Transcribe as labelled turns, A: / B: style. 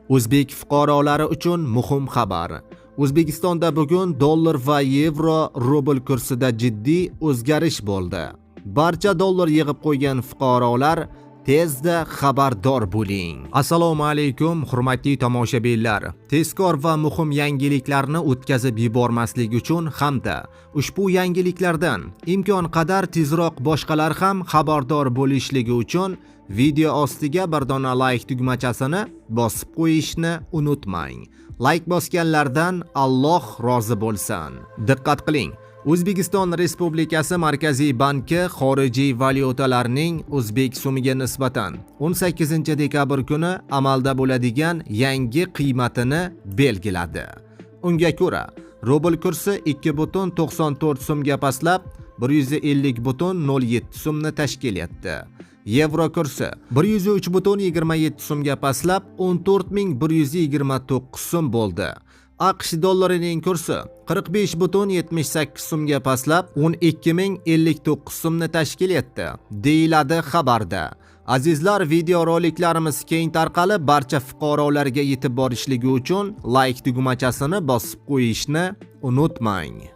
A: O'zbek fuqarolari uchun muhim xabar. O'zbekistonda bugun dollar va yevro rubl kursida jiddiy o'zgarish bo'ldi. Barcha dollar yig'ib qo'ygan fuqarolar tezda xabardor bo'ling. Assalomu alaykum, hurmatli tomoshabinlar. Tezkor va muhim yangiliklarni o'tkazib yubormaslik uchun hamda ushbu yangiliklardan imkon qadar tezroq boshqalar ham xabardor bo'lishligi uchun video ostiga bir dona like tugmachasini bosib qo'yishni unutmang. Like bosganlardan Alloh rozi bo'lsin. Diqqat qiling. O'zbekiston Respublikasi Markaziy banki xorijiy valyutalarning o'zbek so'miga nisbatan 18 dekabr kuni amalda bo'ladigan yangi qiymatini belgiladi. Unga ko'ra, rubl kursi 2,94 so'mga pastlab 150,07 so'mni tashkil etdi. Yevro kursi 103,27 so'mga pastlab 14,129 so'm bo'ldi. AQSh dollarining kursi 45,78 so'mga pastlab 12,059 so'mni tashkil etdi, deyiladi xabarda. Azizlar, videoroliklarimiz keng tarqalib, barcha fuqarolarga yetib borishligi uchun like tugmachasini bosib qo'yishni unutmang.